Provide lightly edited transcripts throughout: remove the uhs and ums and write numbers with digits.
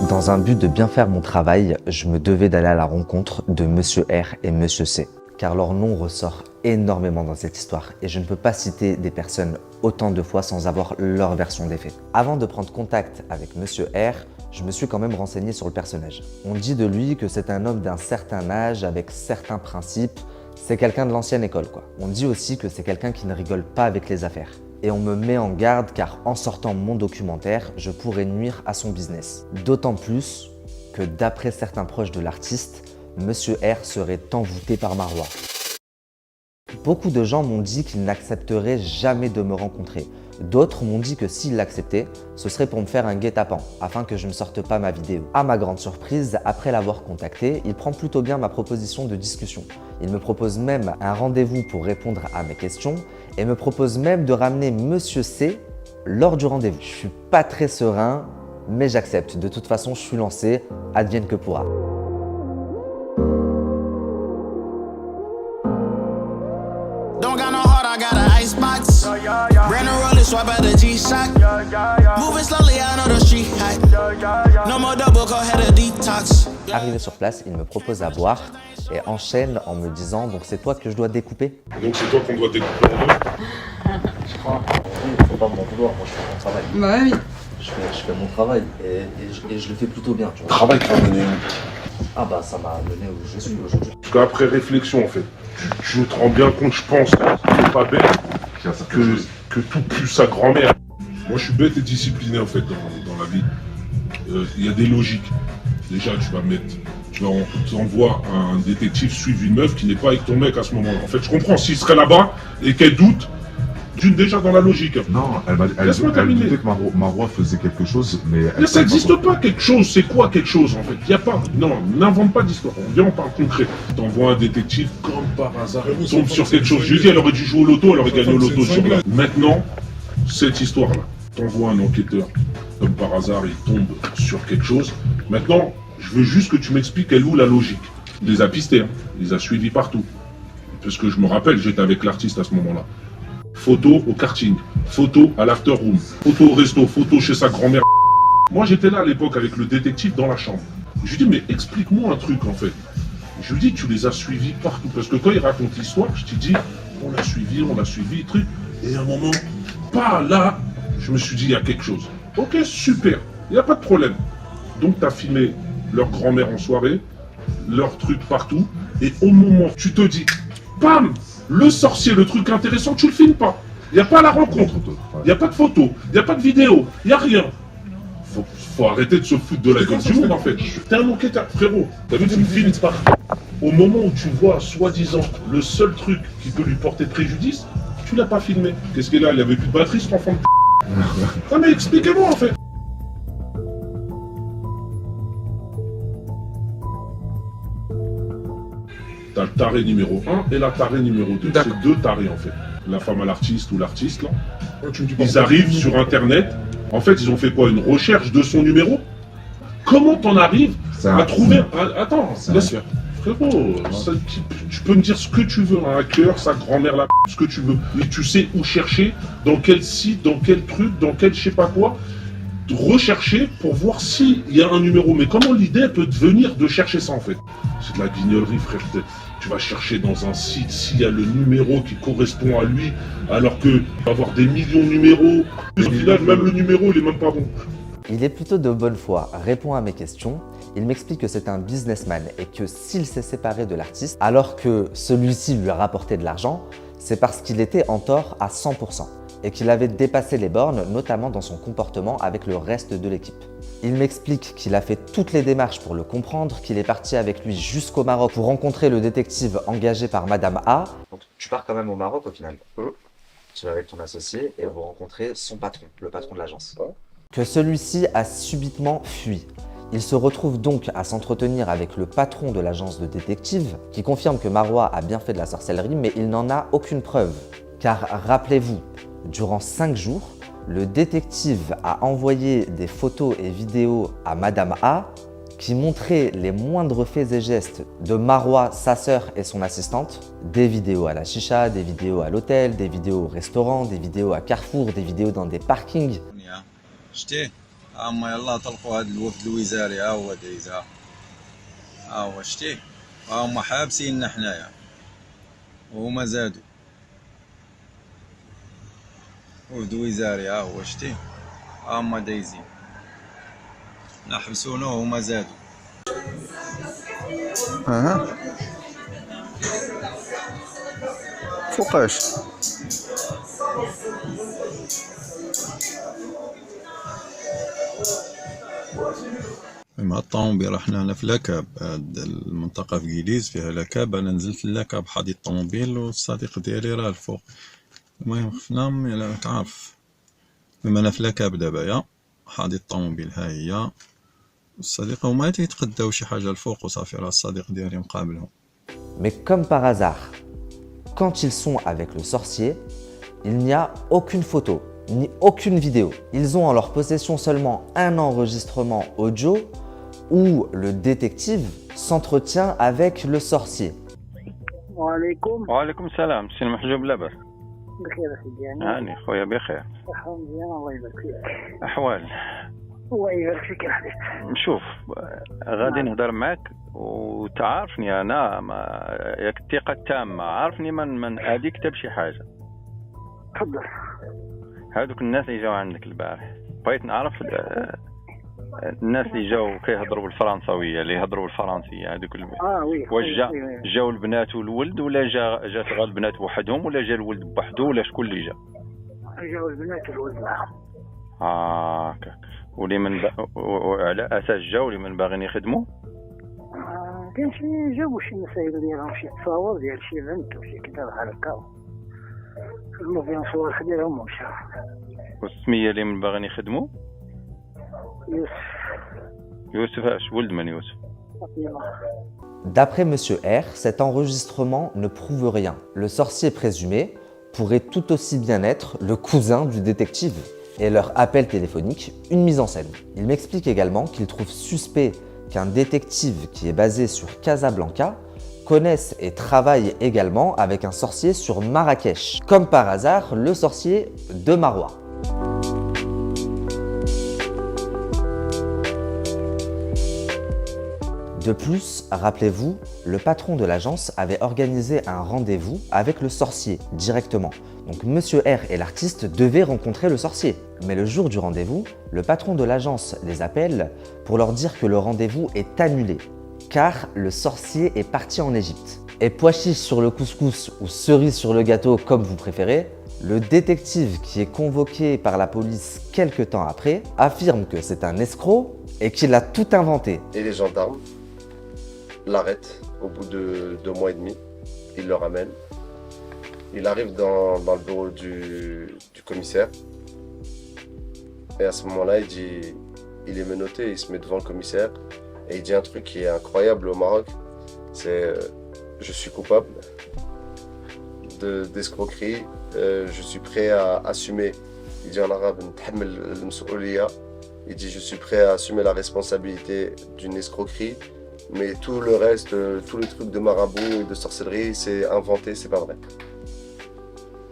Dans un but de bien faire mon travail, je me devais d'aller à la rencontre de Monsieur R et Monsieur C, car leur nom ressort énormément dans cette histoire et je ne peux pas citer des personnes autant de fois sans avoir leur version des faits. Avant de prendre contact avec Monsieur R, je me suis quand même renseigné sur le personnage. On dit de lui que c'est un homme d'un certain âge avec certains principes, c'est quelqu'un de l'ancienne école quoi. On dit aussi que c'est quelqu'un qui ne rigole pas avec les affaires. Et on me met en garde car en sortant mon documentaire, je pourrais nuire à son business. D'autant plus que d'après certains proches de l'artiste, Monsieur R serait envoûté par Marwa. Beaucoup de gens m'ont dit qu'ils n'accepteraient jamais de me rencontrer. D'autres m'ont dit que s'ils l'acceptaient, ce serait pour me faire un guet-apens, afin que je ne sorte pas ma vidéo. À ma grande surprise, après l'avoir contacté, il prend plutôt bien ma proposition de discussion. Il me propose même un rendez-vous pour répondre à mes questions et me propose même de ramener Monsieur C lors du rendez-vous. Je suis pas très serein, mais j'accepte. De toute façon, je suis lancé, advienne que pourra. Don't got no heart, I got an icebox. Brand new roller, swap out the G-Shock. Moving slowly, I know the street hot. No more double, go ahead a detox. Arrivé sur place, il me propose à boire et enchaîne en me disant « Donc c'est toi que je dois découper ?» Donc c'est toi qu'on doit découper en deux. Je crois. Il ne faut pas m'en vouloir, moi je fais mon travail. Bah oui. Je fais mon travail et je le fais plutôt bien, tu vois. Travail qui va mener. Ah bah ça m'a mené où je suis aujourd'hui. Parce qu'après réflexion en fait, je te rends bien compte, je pense que c'est pas bête que tout pue sa grand-mère. Moi je suis bête et discipliné en fait dans la vie. Il y a des logiques. Déjà tu envoies un détective suivre une meuf qui n'est pas avec ton mec à ce moment-là. En fait je comprends, s'il serait là-bas et qu'elle doute, déjà dans la logique. Non, elle doutait que Marwa faisait quelque chose, mais ça n'existe pas quelque chose, c'est quoi quelque chose en fait? Il y a pas, non, n'invente pas d'histoire, viens on parle concret. T'envoies un détective comme par hasard, il tombe sur quelque chose. Je lui dis, elle aurait dû jouer au loto, elle aurait gagné au loto sur là. Maintenant, cette histoire-là, t'envoies un enquêteur, comme par hasard, il tombe sur quelque chose. Maintenant, je veux juste que tu m'expliques elle est où la logique. Il les a pistés, hein. Il les a suivis partout. Parce que je me rappelle, j'étais avec l'artiste à ce moment-là. Photo au karting, photo à l'after room, photo au resto, photo chez sa grand-mère. Moi j'étais là à l'époque avec le détective dans la chambre. Je lui dis mais explique-moi un truc en fait. Je lui dis tu les as suivis partout. Parce que quand il raconte l'histoire, je te dis on l'a suivi, truc. Et à un moment, pas là, je me suis dit il y a quelque chose. Ok super, il n'y a pas de problème. Donc tu as filmé leur grand-mère en soirée, leur truc partout. Et au moment où tu te dis, bam, le sorcier, le truc intéressant, tu le filmes pas. Il n'y a pas la rencontre, il n'y a pas de photo, il n'y a pas de vidéo, il n'y a rien. Faut arrêter de se foutre de la gueule du monde en fait. T'es un enquêteur, frérot. T'as vu, tu me filmes pas. Au moment où tu vois, soi-disant, le seul truc qui peut lui porter préjudice, tu l'as pas filmé. Qu'est-ce qu'il a? Il avait plus de batterie, cet enfant de p***. Non mais expliquez-moi en fait. T'as le taré numéro 1 et la taré numéro 2. C'est deux tarés en fait. La femme à l'artiste ou l'artiste là. Ils arrivent sur internet. En fait, ils ont fait quoi? Une recherche de son numéro? Comment t'en arrives à trouver... Attends, laisse... Frérot, tu peux me dire ce que tu veux, un hacker, sa grand-mère, ce que tu veux. Mais tu sais où chercher, dans quel site, dans quel truc, dans quel je sais pas quoi. Rechercher pour voir s'il y a un numéro. Mais comment l'idée peut te venir de chercher ça en fait? C'est de la guignolerie frère. Tu vas chercher dans un site s'il y a le numéro qui correspond à lui, alors que va avoir des millions de numéros. Au final, même le numéro, il est même pas bon. Il est plutôt de bonne foi, répond à mes questions. Il m'explique que c'est un businessman et que s'il s'est séparé de l'artiste, alors que celui-ci lui a rapporté de l'argent, c'est parce qu'il était en tort à 100% et qu'il avait dépassé les bornes, notamment dans son comportement avec le reste de l'équipe. Il m'explique qu'il a fait toutes les démarches pour le comprendre, qu'il est parti avec lui jusqu'au Maroc pour rencontrer le détective engagé par Madame A. Donc tu pars quand même au Maroc au final. Tu vas avec ton associé et vous rencontrez son patron, le patron de l'agence. Que celui-ci a subitement fui. Il se retrouve donc à s'entretenir avec le patron de l'agence de détective qui confirme que Marwa a bien fait de la sorcellerie mais il n'en a aucune preuve. Car rappelez-vous, durant 5 jours, le détective a envoyé des photos et vidéos à Madame A qui montraient les moindres faits et gestes de Marwa, sa sœur et son assistante. Des vidéos à la chicha, des vidéos à l'hôtel, des vidéos au restaurant, des vidéos à Carrefour, des vidéos dans des parkings. اما يلا طلقوا هذا الوفد الوزاري، ها هو دايزها، ها هو شتي، ها هما حابسيننا حنايا وهما زادوا. وفد وزاري ها هو شتي، ها هما دايزين، نحبسونا وهما زادوا. اها فوقاش مع الطوموبيل. احنا هنا في لاكاب، هاد المنطقة في كيليز فيها لاكاب. انا نزلت لاكاب حادي الطوموبيل والصديق ديالي راه الفوق. المهم خفنا راك عارف، بما انا في لاكاب دابا يا حادي الطوموبيل ها هي، والصديق هما تيتقداو شي حاجة الفوق وصافي راه الصديق ديالي مقابلهم. Mais comme par hasard, quand ils sont avec le sorcier, il n'y a aucune photo, ni aucune vidéo. Ils ont en leur possession seulement un enregistrement audio où le détective s'entretient avec le sorcier. وعليكم السلام. سي محجوب لاباس؟ بخير سيدي. هاني خويا بخير. الحمد لله الله يبارك فيك. احوال؟ الله يبارك فيك يا حبيبي. شوف غادي نهضر معك وتعرفني انا ياك الثقه التامه، عارفني من ادي كتب شي حاجه. تفضل. هادوك الناس اللي جاو عندك البارح بغيت نعرف الناس اللي جاو كيهضروا بالفرنساويه، اللي يهضروا بالفرنسيه هذوك وي. واش جاو البنات والولد، ولا جات غير البنات بوحدهم، ولا جا الولد بوحدو، ولا شكون اللي جا؟ جاو البنات والولد معاهم. هكاك. ولي من وعلى اساس جاو لمن باغيين يخدموا؟ كاين شي جابوا شي مسائل ديالهم، شي تصاور ديال شي بنت وشي كذا بحال هكا، خدموا فيهم صور ديالهم ومشاو. والسميه اللي من باغيين يخدموا؟ يوسف اش ولد من يوسف؟ D'après Monsieur R, cet enregistrement ne prouve rien. Le sorcier présumé pourrait tout aussi bien être le cousin du détective et leur appel téléphonique une mise en scène. Il m'explique également qu'il trouve suspect qu'un détective qui est basé sur Casablanca connaisse et travaille également avec un sorcier sur Marrakech, comme par hasard le sorcier de Maroua. De plus, rappelez-vous, le patron de l'agence avait organisé un rendez-vous avec le sorcier directement. Donc Monsieur R et l'artiste devaient rencontrer le sorcier. Mais le jour du rendez-vous, le patron de l'agence les appelle pour leur dire que le rendez-vous est annulé, car le sorcier est parti en Égypte. Et pois chiche sur le couscous ou cerise sur le gâteau comme vous préférez, le détective qui est convoqué par la police quelques temps après affirme que c'est un escroc et qu'il a tout inventé. Et les gendarmes l'arrête au bout de 2 mois et demi. Il le ramène. Il arrive dans le bureau du commissaire. Et à ce moment-là, il est menotté, il se met devant le commissaire et il dit un truc qui est incroyable au Maroc. C'est je suis coupable d'escroquerie. Je suis prêt à assumer. Il dit en arabe, il dit je suis prêt à assumer la responsabilité d'une escroquerie. Mais tout le reste, tous les trucs de marabout et de sorcellerie, c'est inventé, c'est pas vrai.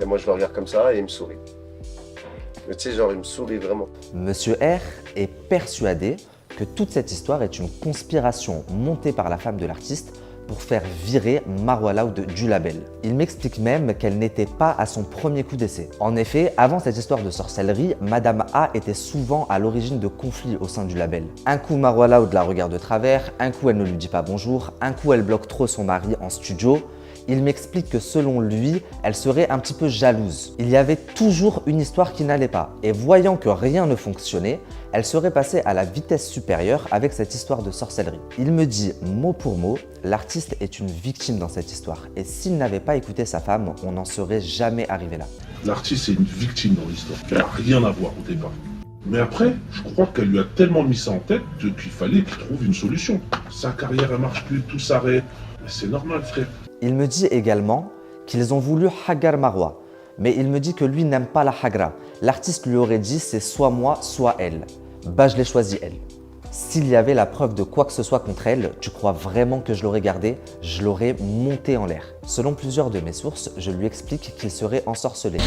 Et moi je le regarde comme ça et il me sourit. Mais tu sais, genre il me sourit vraiment. Monsieur R est persuadé que toute cette histoire est une conspiration montée par la femme de l'artiste pour faire virer Maroua Loud du label. Il m'explique même qu'elle n'était pas à son premier coup d'essai. En effet, avant cette histoire de sorcellerie, Madame A était souvent à l'origine de conflits au sein du label. Un coup Maroua Loud la regarde de travers, un coup elle ne lui dit pas bonjour, un coup elle bloque trop son mari en studio. Il m'explique que selon lui, elle serait un petit peu jalouse. Il y avait toujours une histoire qui n'allait pas. Et voyant que rien ne fonctionnait, elle serait passée à la vitesse supérieure avec cette histoire de sorcellerie. Il me dit mot pour mot, l'artiste est une victime dans cette histoire. Et s'il n'avait pas écouté sa femme, on n'en serait jamais arrivé là. L'artiste est une victime dans l'histoire. Elle n'a rien à voir au départ. Mais après, je crois qu'elle lui a tellement mis ça en tête qu'il fallait qu'il trouve une solution. Sa carrière, elle marche plus, tout s'arrête. Mais c'est normal, frère. Il me dit également qu'ils ont voulu Hagar Maroua, mais il me dit que lui n'aime pas la Hagra. L'artiste lui aurait dit c'est soit moi, soit elle. Bah je l'ai choisi elle. S'il y avait la preuve de quoi que ce soit contre elle, tu crois vraiment que je l'aurais gardé? Je l'aurais monté en l'air. Selon plusieurs de mes sources, je lui explique qu'il serait ensorcelé.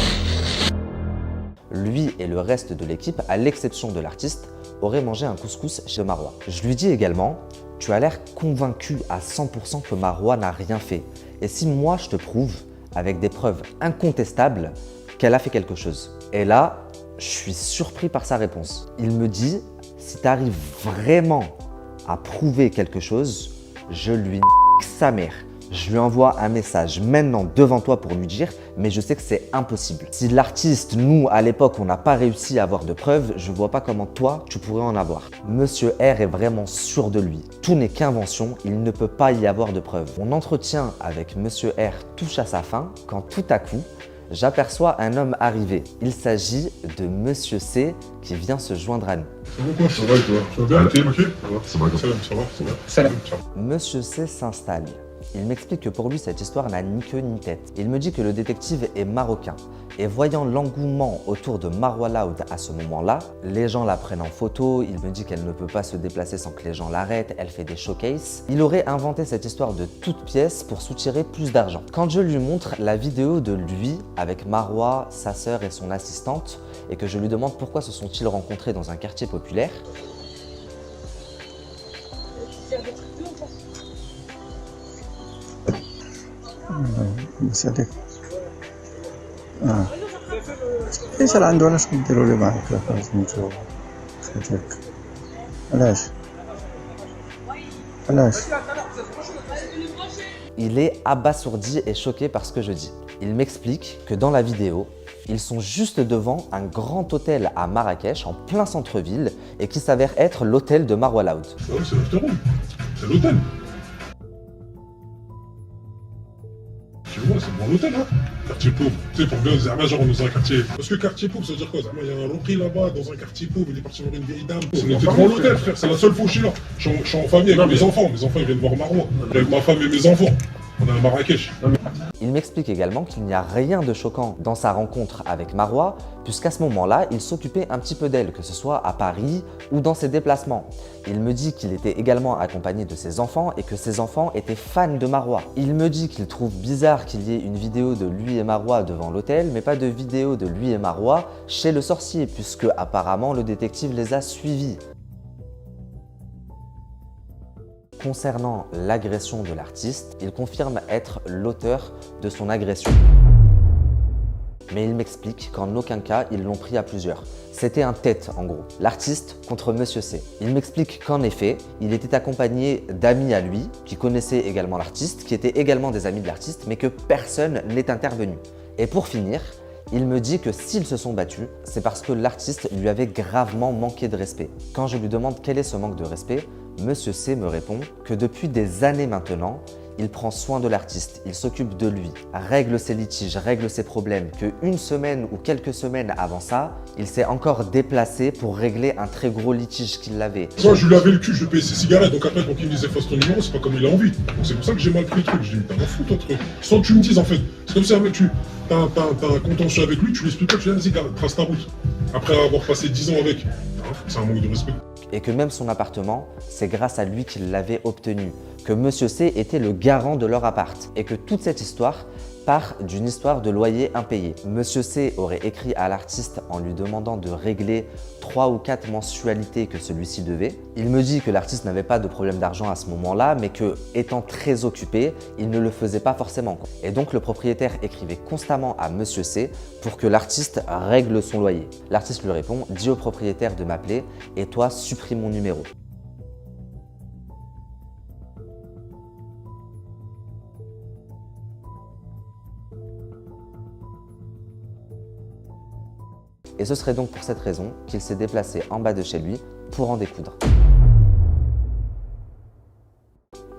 Lui et le reste de l'équipe, à l'exception de l'artiste, aurait mangé un couscous chez Marwa. Je lui dis également, tu as l'air convaincu à 100% que Marwa n'a rien fait. Et si moi je te prouve, avec des preuves incontestables, qu'elle a fait quelque chose. Et là, je suis surpris par sa réponse. Il me dit, si tu arrives vraiment à prouver quelque chose, je lui nique sa mère. Je lui envoie un message maintenant devant toi pour lui dire, mais je sais que c'est impossible. Si l'artiste, nous, à l'époque, on n'a pas réussi à avoir de preuves, je vois pas comment toi, tu pourrais en avoir. Monsieur R est vraiment sûr de lui. Tout n'est qu'invention, il ne peut pas y avoir de preuves. Mon entretien avec Monsieur R touche à sa fin quand tout à coup, j'aperçois un homme arriver. Il s'agit de Monsieur C qui vient se joindre à nous. Ça va et toi? Tu vas bien? T'es ok? Ça va, Salam. Monsieur C s'installe. Il m'explique que pour lui, cette histoire n'a ni queue ni tête. Il me dit que le détective est marocain. Et voyant l'engouement autour de Marwa Loud à ce moment-là, les gens la prennent en photo, il me dit qu'elle ne peut pas se déplacer sans que les gens l'arrêtent, elle fait des showcases. Il aurait inventé cette histoire de toutes pièces pour soutirer plus d'argent. Quand je lui montre la vidéo de lui avec Marwa, sa sœur et son assistante, et que je lui demande pourquoi se sont-ils rencontrés dans un quartier populaire, مسألك ليش عنده علاش كديروا لي معاك سميتو خوتك علاش il est abasourdi et choqué par ce que je dis. Il m'explique que dans la vidéo, ils sont juste devant un grand hôtel à Marrakech, en plein centre-ville, et qui s'avère être l'hôtel de Marwa Loud. Ouais, c'est l'afterroom. C'est l'hôtel. Tu vois, c'est bon l'hôtel, hein. Quartier pauvre. Tu sais, pour bien, Zama, genre, on est dans un quartier. Parce que quartier pauvre, ça veut dire quoi? Zama, il y a un lopri là-bas, dans un quartier pauvre, il est parti voir une vieille dame. On était devant l'hôtel, frère. C'est la seule fois où je suis là. Je suis en famille avec mes enfants. Mes enfants, ils viennent voir Marwa. Avec ma femme et mes enfants. On est à Marrakech. Il m'explique également qu'il n'y a rien de choquant dans sa rencontre avec Marwa, puisqu'à ce moment-là, il s'occupait un petit peu d'elle, que ce soit à Paris ou dans ses déplacements. Il me dit qu'il était également accompagné de ses enfants et que ses enfants étaient fans de Marwa. Il me dit qu'il trouve bizarre qu'il y ait une vidéo de lui et Marwa devant l'hôtel, mais pas de vidéo de lui et Marwa chez le sorcier, puisque apparemment le détective les a suivis. Concernant l'agression de l'artiste, il confirme être l'auteur de son agression. Mais il m'explique qu'en aucun cas, ils l'ont pris à plusieurs. C'était un tête en gros, l'artiste contre Monsieur C. Il m'explique qu'en effet, il était accompagné d'amis à lui, qui connaissaient également l'artiste, qui étaient également des amis de l'artiste, mais que personne n'est intervenu. Et pour finir, il me dit que s'ils se sont battus, c'est parce que l'artiste lui avait gravement manqué de respect. Quand je lui demande quel est ce manque de respect, Monsieur C me répond que depuis des années maintenant, il prend soin de l'artiste, il s'occupe de lui, règle ses litiges, règle ses problèmes, qu'une semaine ou quelques semaines avant ça, il s'est encore déplacé pour régler un très gros litige qu'il avait. Moi, je lui avais le cul, je lui payais ses cigarettes, donc après, pour qu'il me dise efface ton numéro, c'est pas comme il a envie. Donc c'est pour ça que j'ai mal pris le truc. Je dis, t'as un fou, toi, truc. Sans que tu me dises, en fait. C'est comme si un mec, t'as un contentieux avec lui, tu lui expliques pas, tu dis, vas-y, trace ta route. Après avoir passé 10 ans avec. C'est un manque de respect. Et que même son appartement, c'est grâce à lui qu'il l'avait obtenu. Que Monsieur C était le garant de leur appart. Et que toute cette histoire part d'une histoire de loyer impayé. Monsieur C aurait écrit à l'artiste en lui demandant de régler 3 ou 4 mensualités que celui-ci devait. Il me dit que l'artiste n'avait pas de problème d'argent à ce moment-là, mais que, étant très occupé, il ne le faisait pas forcément. Et donc le propriétaire écrivait constamment à Monsieur C pour que l'artiste règle son loyer. L'artiste lui répond, dis au propriétaire de m'appeler et toi supprime mon numéro. Et ce serait donc pour cette raison qu'il s'est déplacé en bas de chez lui pour en découdre.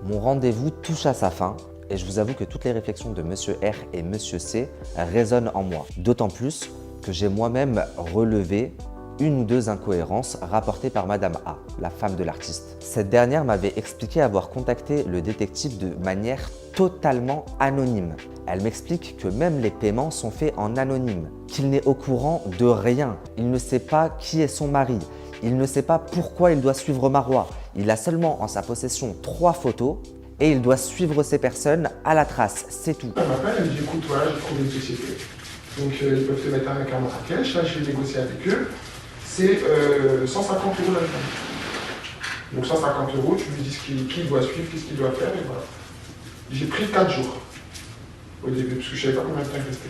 Mon rendez-vous touche à sa fin et je vous avoue que toutes les réflexions de Monsieur R et Monsieur C résonnent en moi. D'autant plus que j'ai moi-même relevé une ou deux incohérences rapportées par Madame A, la femme de l'artiste. Cette dernière m'avait expliqué avoir contacté le détective de manière totalement anonyme. Elle m'explique que même les paiements sont faits en anonyme, qu'il n'est au courant de rien. Il ne sait pas qui est son mari, il ne sait pas pourquoi il doit suivre Marwa. Il a seulement en sa possession 3 photos et il doit suivre ces personnes à la trace, c'est tout. Elle m'appelle, elle me dit écoute, voilà, j'ai trouvé une société. Donc ils peuvent te mettre un mec à Marrakech, là je vais négocier avec eux. c'est 150 € la journée. Donc 150 €, tu lui dis qui doit suivre, qu'est-ce qu'il doit faire, et voilà. J'ai pris 4 jours au début, parce que je ne savais pas combien de temps il restait.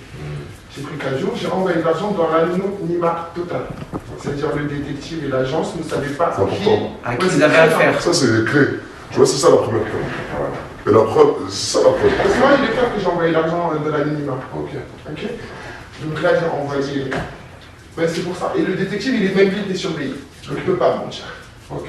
J'ai pris 4 jours, j'ai envoyé l'argent dans l'anonymat total. C'est-à-dire le détective et l'agence ne savaient pas à qui ils avaient affaire. Ça, c'est les clés. Tu vois, c'est ça la première preuve. Voilà. Et la preuve, c'est ça la preuve. Parce que moi, il est clair que j'ai envoyé l'argent de l'anonymat. Ok. Donc là, j'ai envoyé. Ben, c'est pour ça. Et le détective, il est même lui, il est surveillé. Donc il ne peut pas mentir. Ok.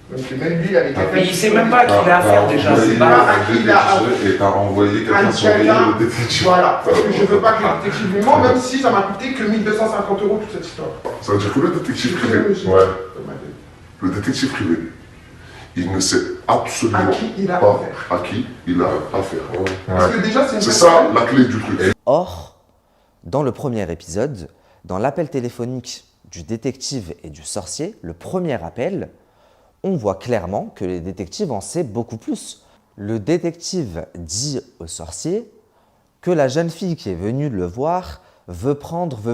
Donc même lui, avec quelqu'un. Il ne sait même pas à qui il a affaire déjà. Il ne sait pas à qui il a affaire. Et t'as envoyé quelqu'un surveiller le détective. Voilà. Parce que je ne veux pas que le détective lui ment, même si ça m'a coûté que 1 250 € toute cette histoire. Ça veut dire que le détective privé. Ouais. Le détective privé. Il ne sait absolument à qui il a pas affaire. à qui il a affaire. Parce que déjà, c'est ça la clé du truc. Or, dans le premier épisode, dans l'appel téléphonique du détective et du sorcier, le premier appel, on voit clairement que le détective en sait beaucoup plus. Le détective dit au sorcier que la jeune fille qui est venue le voir veut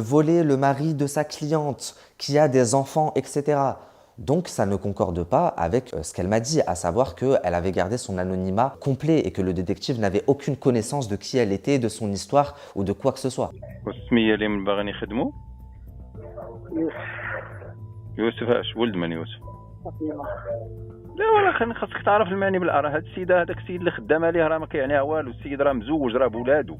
voler le mari de sa cliente, qui a des enfants, etc. Donc ça ne concorde pas avec ce qu'elle m'a dit, à savoir qu'elle avait gardé son anonymat complet et que le détective n'avait aucune connaissance de qui elle était, de son histoire ou de quoi que ce soit. يوسف اش ولد من يوسف لا ولا خاصك تعرف المعني بالارا هاد السيد هذاك السيد اللي خدام عليه راه ما كيعنيها والو السيد راه مزوج راه بولادو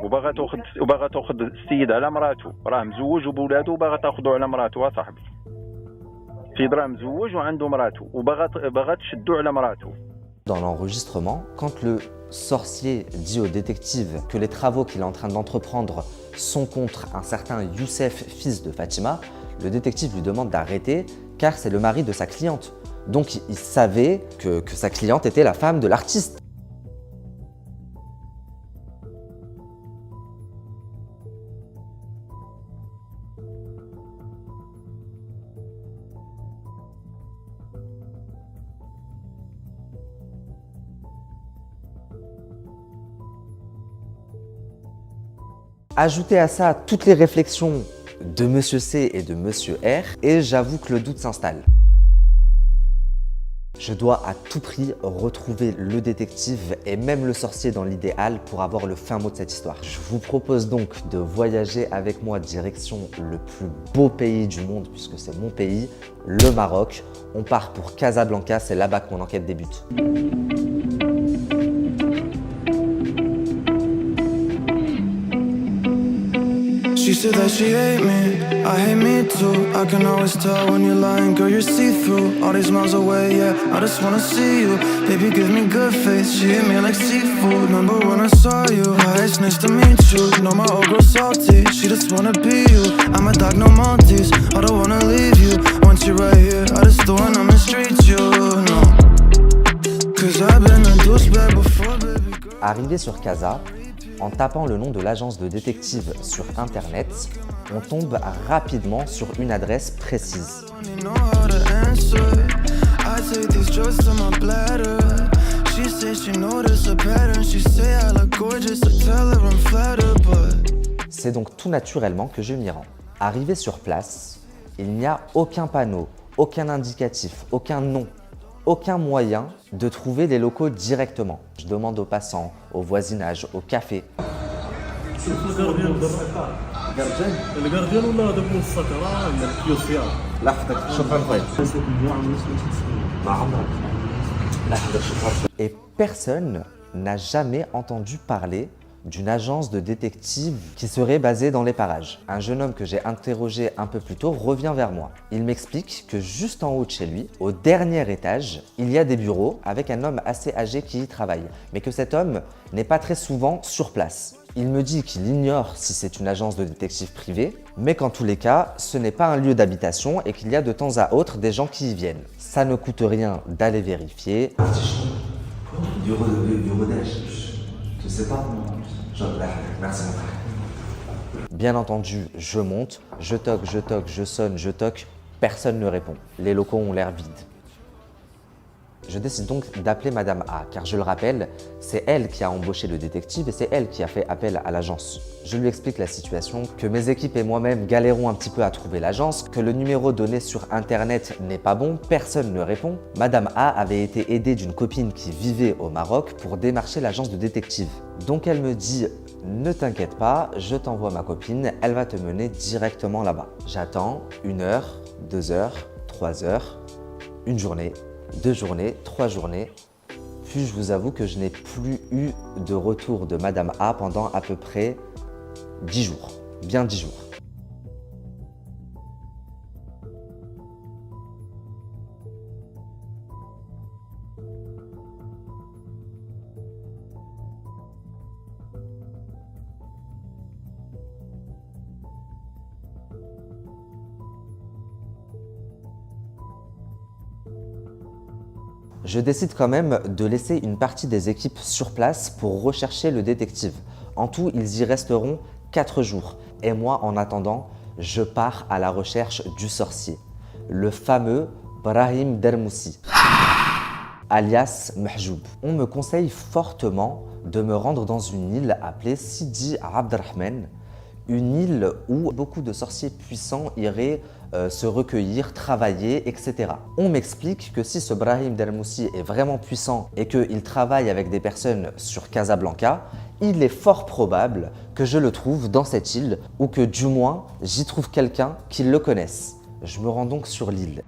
وباغا تاخذ السيد على مراته راه مزوج وبولادو وباغا تاخذو على مراته اصاحبي السيد راه مزوج وعنده مراته وباغا تشدو على مراته. Dans l'enregistrement, quand le sorcier dit au détective que les travaux qu'il est en train d'entreprendre sont contre un certain Youssef, fils de Fatima, le détective lui demande d'arrêter car c'est le mari de sa cliente. Donc il savait que sa cliente était la femme de l'artiste. Ajoutez à ça toutes les réflexions de Monsieur C et de Monsieur R, et j'avoue que le doute s'installe. Je dois à tout prix retrouver le détective et même le sorcier dans l'idéal pour avoir le fin mot de cette histoire. Je vous propose donc de voyager avec moi direction le plus beau pays du monde, puisque c'est mon pays, le Maroc. On part pour Casablanca, c'est là-bas que mon enquête débute. She said that she hate me, I hate me too. I can always tell when you're lying, girl, you're see-through. All these miles away, yeah, I just wanna see you. Baby, give me good face, she hit me like seafood. Remember when I saw you, hi, it's nice to meet you. No, my old girl salty, she just wanna be you. I'm a dog, no Maltese, I don't wanna leave you. Once you're right here, I just don't wanna mistreat you, no. Cause I've been a douchebag before, baby girl. Arrivé sur Casa, en tapant le nom de l'agence de détective sur internet, on tombe rapidement sur une adresse précise. C'est donc tout naturellement que je m'y rends. Arrivé sur place, il n'y a aucun panneau, aucun indicatif, aucun nom, aucun moyen de trouver les locaux directement. Je demande aux passants, au voisinage, au café. Et personne n'a jamais entendu parler d'une agence de détective qui serait basée dans les parages. Un jeune homme que j'ai interrogé un peu plus tôt revient vers moi. Il m'explique que juste en haut de chez lui, au dernier étage, il y a des bureaux avec un homme assez âgé qui y travaille, mais que cet homme n'est pas très souvent sur place. Il me dit qu'il ignore si c'est une agence de détective privée, mais qu'en tous les cas, ce n'est pas un lieu d'habitation et qu'il y a de temps à autre des gens qui y viennent. Ça ne coûte rien d'aller vérifier. Bureau d'âge, je sais pas. Merci mon frère. Bien entendu, je monte, je toque, je sonne, je toque, personne ne répond. Les locaux ont l'air vides. Je décide donc d'appeler Madame A, car je le rappelle, c'est elle qui a embauché le détective et c'est elle qui a fait appel à l'agence. Je lui explique la situation, que mes équipes et moi-même galérons un petit peu à trouver l'agence, que le numéro donné sur internet n'est pas bon, personne ne répond. Madame A avait été aidée d'une copine qui vivait au Maroc pour démarcher l'agence de détective. Donc elle me dit « Ne t'inquiète pas, je t'envoie ma copine, elle va te mener directement là-bas. » J'attends 1 heure, 2 heures, 3 heures, 1 journée, 2 journées, 3 journées. Puis je vous avoue que je n'ai plus eu de retour de Madame A pendant à peu près 10 jours, bien 10 jours. Je décide quand même de laisser une partie des équipes sur place pour rechercher le détective. En tout, ils y resteront 4 jours. Et moi, en attendant, je pars à la recherche du sorcier, le fameux Brahim Dermoussi, alias Mahjoub. On me conseille fortement de me rendre dans une île appelée Sidi Abdelrahman, une île où beaucoup de sorciers puissants iraient se recueillir, travailler, etc. On m'explique que si ce Brahim Dermoussi est vraiment puissant et qu'il travaille avec des personnes sur Casablanca, il est fort probable que je le trouve dans cette île ou que du moins j'y trouve quelqu'un qui le connaisse. Je me rends donc sur l'île.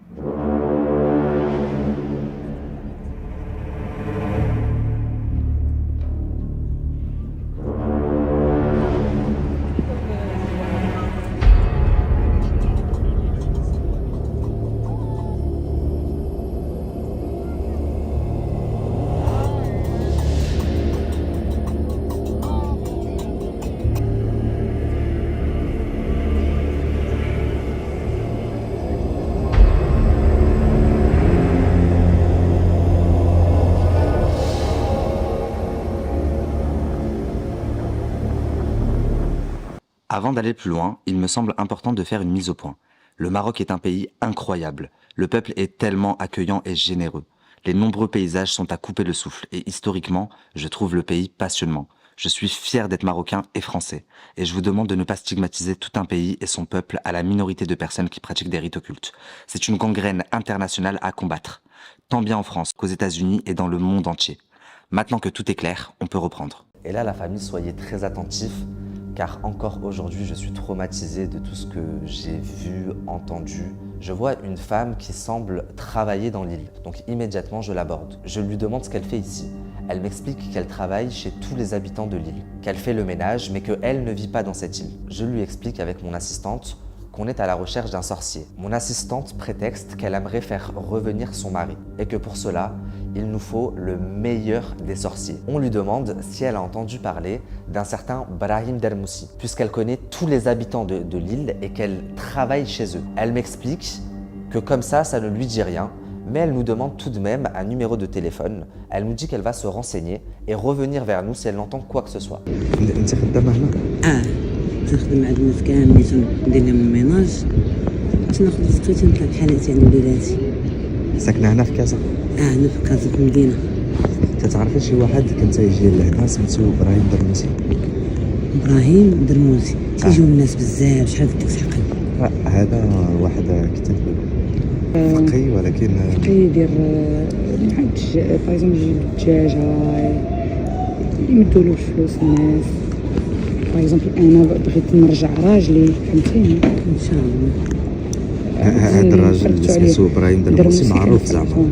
Avant d'aller plus loin, il me semble important de faire une mise au point. Le Maroc est un pays incroyable. Le peuple est tellement accueillant et généreux. Les nombreux paysages sont à couper le souffle et historiquement, je trouve le pays passionnant. Je suis fier d'être marocain et français. Et je vous demande de ne pas stigmatiser tout un pays et son peuple à la minorité de personnes qui pratiquent des rites occultes. C'est une gangrène internationale à combattre, tant bien en France qu'aux États-Unis et dans le monde entier. Maintenant que tout est clair, on peut reprendre. Et là, la famille, soyez très attentifs, car encore aujourd'hui, je suis traumatisé de tout ce que j'ai vu, entendu. Je vois une femme qui semble travailler dans l'île, donc immédiatement je l'aborde. Je lui demande ce qu'elle fait ici. Elle m'explique qu'elle travaille chez tous les habitants de l'île, qu'elle fait le ménage, mais qu'elle ne vit pas dans cette île. Je lui explique avec mon assistante qu'on est à la recherche d'un sorcier. Mon assistante prétexte qu'elle aimerait faire revenir son mari et que pour cela, il nous faut le meilleur des sorciers. On lui demande si elle a entendu parler d'un certain Brahim Dermoussi, puisqu'elle connaît tous les habitants de l'île et qu'elle travaille chez eux. Elle m'explique que comme ça ne lui dit rien, mais elle nous demande tout de même un numéro de téléphone. Elle nous dit qu'elle va se renseigner et revenir vers nous si elle entend quoi que ce soit. نخدم مع الناس كاملين ندير لهم الميناج باش ناخذ رزقي نطلع بحالاتي عند وليداتي. ساكنه هنا في كازا؟ هنا في كازا في المدينه. تتعرفي شي واحد كان تيجي لهنا سميتو ابراهيم درموسي؟ ابراهيم درموسي تيجيو الناس بزاف شحال بدك تحقق؟ هذا واحد كتب فقي ولكن فقي يدير بحال باغ يجيب الدجاجه يمدوا له فلوس الناس. باغ اكزومبل انا بغيت نرجع راجلي فهمتيني ان شاء الله. هذا الراجل اللي سميتو ابراهيم درموسي معروف زعما.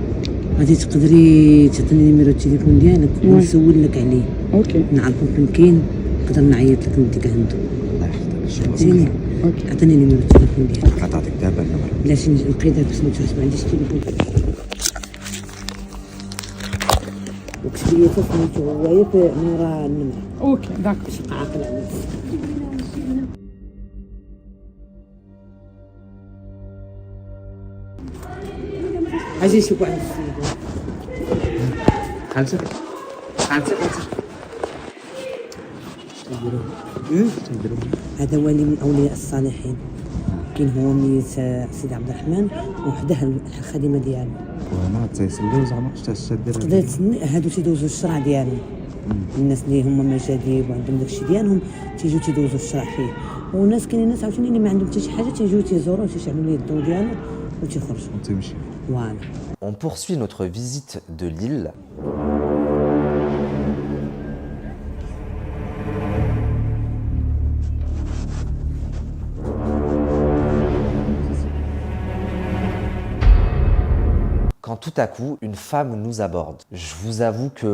غادي تقدري تعطيني نيميرو التليفون ديالك ونسول لك عليه. اوكي نعرفو فين كاين نقدر نعيط لك نديك عنده. الله يحفظك. فهمتيني. عطيني نيميرو التليفون ديالك. غنعطيك دابا النمر. بلاتي نبقي دابا سميتو ما عنديش التليفون. وكتب لي سميتو هو في مورا النمر. اوكي داك باش يبقى عاقل على نفسه. اجي نشوفو عند السيد. خالتك هذا ولي من اولياء الصالحين. كاين هو ميت سيدي عبد الرحمن وحده الخادمه ديالو. وانا تيسليو زعما اش دير تقدر هادو تيدوزوا الشرع ديالهم. الناس اللي هما مجاديب وعندهم داكشي ديالهم تيجيو تيدوزوا الشرع فيه، وناس كاينين ناس عاوتاني اللي ما عندهم حتى شي حاجه تيجيو تيزوروا تيشعلوا ليه الضو ديالو وتيخرجوا وتمشي. فوالا. On poursuit notre visite de l'île. Quand tout à coup, une femme nous aborde. Je vous avoue que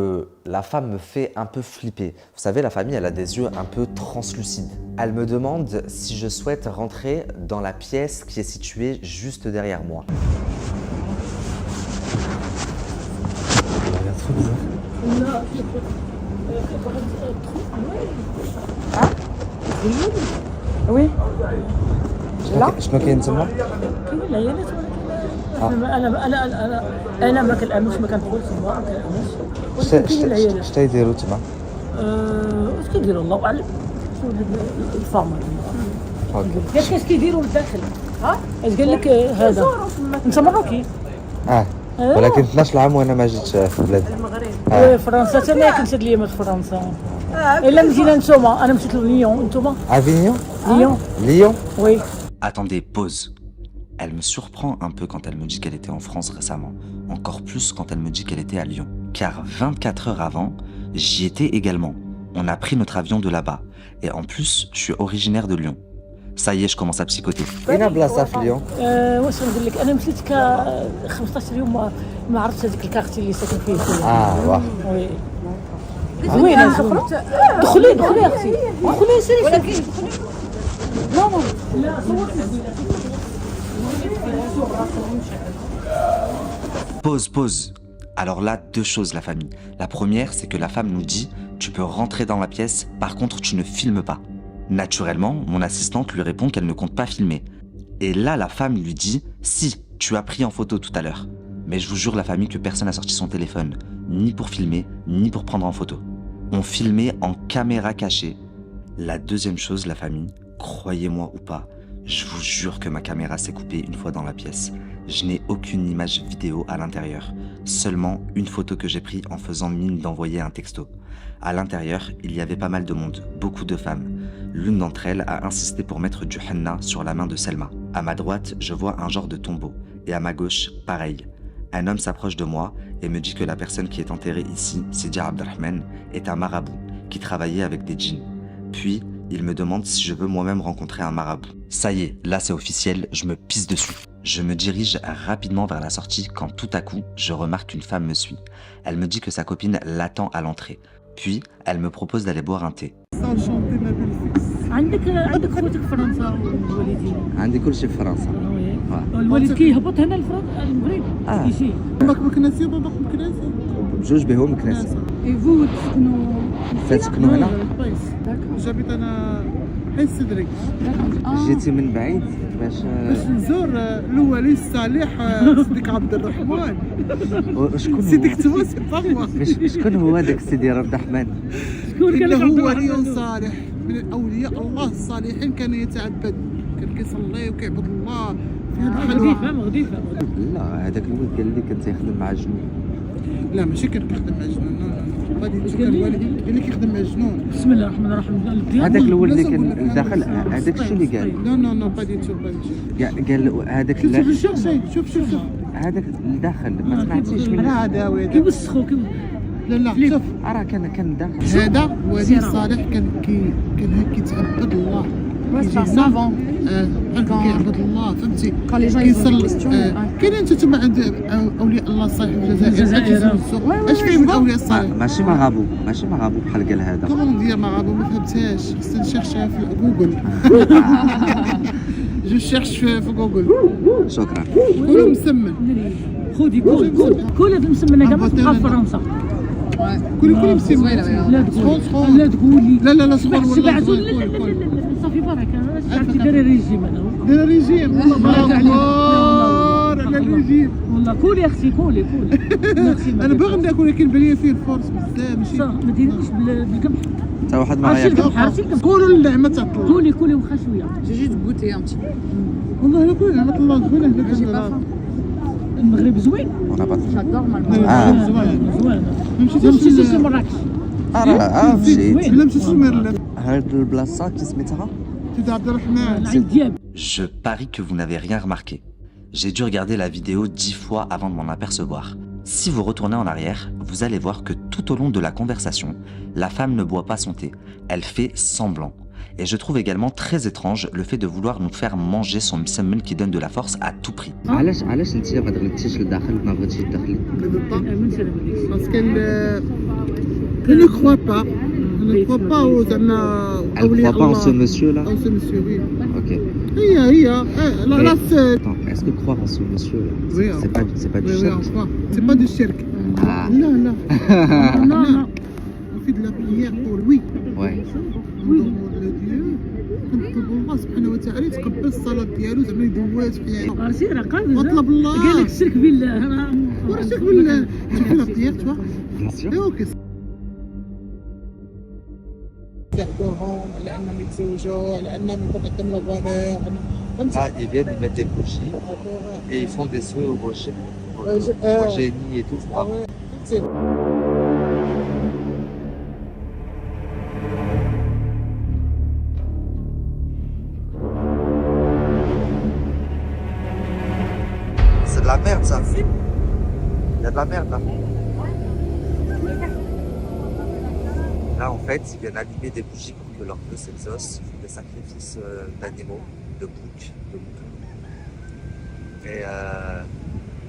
la femme me fait un peu flipper. Vous savez, la famille, elle a des yeux un peu translucides. Elle me demande si je souhaite rentrer dans la pièce qui est située juste derrière moi. Oui. Là شنو كاين تما؟ كاين العيالات انا ما كنامنش ما كندخلش تما ما كنامنش. كاين العيالات اش تيديروا تما؟ واش كيديروا الله اعلم. الفامر قالك اش كيديروا لداخل. ها اش قال لك هذا انت مراكي؟ ولكن 12 عام وانا ما جيتش في بلاد المغرب. فرنسا حتى انا كنت هاد الايامات في فرنسا. الا مشينا نتوما انا مشيت لليون نتوما. Avignon? Lyon. Oui. Attendez, pause. Elle me surprend un peu quand elle me dit qu'elle était en France récemment. Encore plus quand elle me dit qu'elle était à Lyon. Car 24 heures avant, j'y étais également. On a pris notre avion de là-bas. Et en plus, je suis originaire de Lyon. Ça y est, je commence à psychoter. أين بلاصة في ليون؟ واش نقول لك أنا مشيت 15 يوم ما عرفتش هذيك الكارتي اللي ساكن فيه. واه. وي. زوينة. دخلي أختي. دخلي سيري. ولكن non. لا صورتي. Pause. Alors là, deux choses la famille. La première, c'est que la femme nous dit « Tu peux rentrer dans la pièce, par contre tu ne filmes pas ». Naturellement, mon assistante lui répond qu'elle ne compte pas filmer. Et là, la femme lui dit « Si, tu as pris en photo tout à l'heure ». Mais je vous jure la famille que personne n'a sorti son téléphone, ni pour filmer, ni pour prendre en photo. On filmait en caméra cachée. La deuxième chose, la famille, croyez-moi ou pas, je vous jure que ma caméra s'est coupée une fois dans la pièce. Je n'ai aucune image vidéo à l'intérieur, seulement une photo que j'ai prise en faisant mine d'envoyer un texto. À l'intérieur, il y avait pas mal de monde, beaucoup de femmes. L'une d'entre elles a insisté pour mettre du henna sur la main de Selma. À ma droite, je vois un genre de tombeau, et à ma gauche, pareil. Un homme s'approche de moi et me dit que la personne qui est enterrée ici, Sidi Abdelrahman, est un marabout qui travaillait avec des djinns. Puis, il me demande si je veux moi-même rencontrer un marabout. Ça y est, là c'est officiel, je me pisse dessus. Je me dirige rapidement vers la sortie quand tout à coup, je remarque qu'une femme me suit. Elle me dit que sa copine l'attend à l'entrée. Puis, elle me propose d'aller boire un thé. عندك خوتك في فرنسا والوالدين؟ عندي كل شيء في فرنسا. الوالد كيهبط هنا المغرب يجي. باباك مكناسي وباباك مكناسي. بجوج بهم مكناسي. ايفو تسكنوا هنا؟ جابت انا حي سدرك. جيتي من بعيد باش نزور الولي الصالح سيدك عبد الرحمن. شكون هو؟ سيدك تواسي طما. شكون هو داك سيدي عبد الرحمن؟ شكون قال لك عبد الرحمن؟ هو ولي صالح من اولياء الله الصالحين، كان يتعبد، كان كيصلي وكيعبد الله في هذا غديفه. لا هذاك الولد قال لي كنت يخدم مع جنون. لا ماشي كان كيخدم مع جنون، غادي تشوف الوالد قال لي كيخدم مع جنون. بسم الله الرحمن الرحيم. هذاك الولد اللي كان داخل هذاك الشيء اللي قال. نو غادي تشوف قال هذاك شوف هذاك الداخل ما سمعتيش منه. هذا كيوسخو لا شوف راه كان داخل. هذا ولي صالح كان كيتعبد الله. سافون كيعبد الله، فهمتي؟ كيصلي. كاين انت تما عند اولياء الله الصالحين في الجزائر. اش فيه من اولياء الصالح؟ ماشي مغابو بحال قال هذا. كومون دير مغابو ما فهمتهاش، خصني نشيرشها في جوجل. جو شيرش في جوجل. شكرا. كلهم مسمن. خذي كل هذا المسمن كاع تبقى في فرنسا. كل مسمن. لا تقولي. لا صبر صافي بركه. ديري ريجيم انا. ديري ريجيم. الله اكبر نجيب والله كولي اختي كولي انا باغي ناكل ولكن بالي فيه الفرص بزاف ماشي ما ديريش بالقمح تا واحد ما عرفتي ياكل القمح عرفتي القمح قولوا اللحمه تعطل كولي واخا شويه جيت بوتي يا امتي والله انا كل نعمه الله زوينه هنا المغرب زوين زوين مشيتيش لمراكش مشيت لا مشيتش لمرلة هاد البلاصه كي سميتها سيدي عبد الرحمن Je parie que vous n'avez rien remarqué. J'ai dû regarder la vidéo 10 fois avant de m'en apercevoir. Si vous retournez en arrière, vous allez voir que tout au long de la conversation, la femme ne boit pas son thé, elle fait semblant. Et je trouve également très étrange le fait de vouloir nous faire manger son msemen qui donne de la force à tout prix. علاش انت ما دخلتيش لداخل ما بغيتيش تدخلي باسكو je ne crois pas زعما Elle ne croit pas en ce monsieur là? En ce monsieur, oui. Ok. هي لا Attends, est-ce que croire en ce monsieur là, Oui, c'est pas du oui, shirk? on croit. C'est pas du shirk. Ah. Non. Non. On fait de la prière pour lui. Ouais. Oui. Le Dieu. كنطلب الله سبحانه وتعالى يتقبل الصلاة ديالو زعما يدوز فيها. عرفتي راه قال واطلب الله. قال لك الشرك بالله راه الشرك بالله. شوفي لا prière, tu vois. Bien sûr. اوكي. يحضرهم لانهم يتزوجوا لانهم يقدم الغناء. Ah, ils viennent, ils mettent des bougies et ils font des souhaits au rocher, au génie et tout. C'est de la merde ça. Il y a de la merde là. Là en fait, ils viennent allumer des bougies pour que leur feu s'exauce, ils font des sacrifices d'animaux, de boucs, de moutons.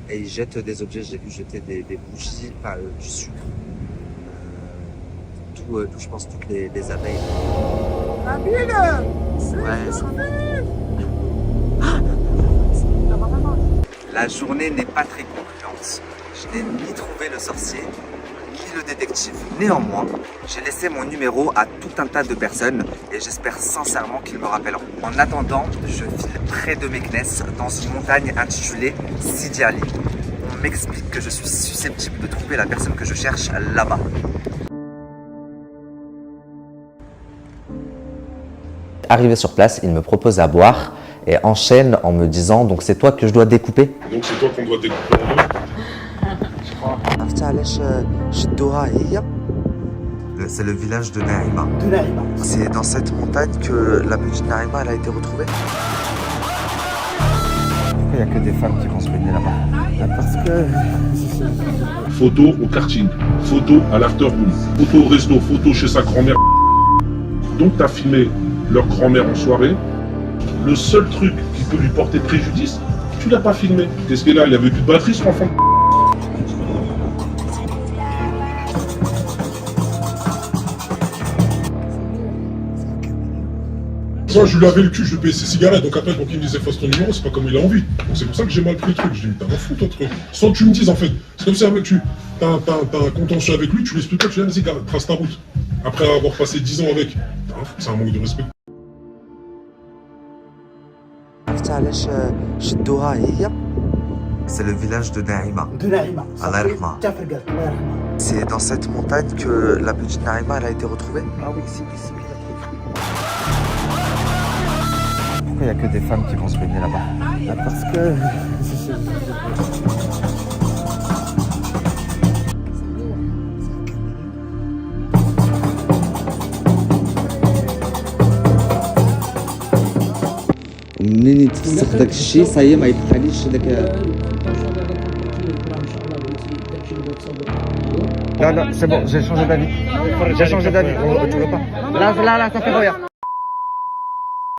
Et ils jettent des objets, j'ai vu jeter des bougies, enfin du sucre, tout, je pense toutes les abeilles. Ouais, la journée n'est pas très concluante. Je n'ai ni trouvé le sorcier, ni le détective. Néanmoins, j'ai laissé mon numéro à tout un tas de personnes et j'espère sincèrement qu'ils me rappelleront. En attendant, je file près de Meknès, dans une montagne intitulée Sidi Ali. On m'explique que je suis susceptible de trouver la personne que je cherche là-bas. Arrivé sur place, il me propose à boire et enchaîne en me disant « Donc c'est toi que je dois découper ?» Donc c'est toi qu'on doit découper en deux. C'est le village de Naïma. C'est dans cette montagne que la petite Naïma elle a été retrouvée. Pourquoi il n'y a que des femmes qui vont se baigner là-bas? Parce que... Photo au karting, photo à l'afternoon, photo au resto, photo chez sa grand-mère. Donc tu as filmé leur grand-mère en soirée. Le seul truc qui peut lui porter préjudice, tu l'as pas filmé. Qu'est-ce qu'il a? Il avait plus de batterie, cet enfant. Moi, je lui avais le cul, je lui payais ses cigarettes, donc après, quand il me disait fasse ton numéro, c'est pas comme il a envie. Donc c'est pour ça que j'ai mal pris le truc. Je dis, mais t'as un fou, toi, truc. Sans que tu me dises, en fait. C'est comme si un mec, t'as un contentieux avec lui, tu l'expliques pas, tu dis, vas-y, trace ta route. Après avoir passé 10 ans avec. C'est un manque de respect. C'est le village de Naïma. Allah yarhama. C'est dans cette montagne que la petite Naïma elle a été retrouvée. Ah oui, c'est Pourquoi il n'y a que des femmes qui vont se baigner là-bas? Parce que... منين يتفسخ داك الشيء صايي ما يبقاليش داك. Non, c'est bon, j'ai changé d'avis. Tu veux pas? Là, ça fait rien.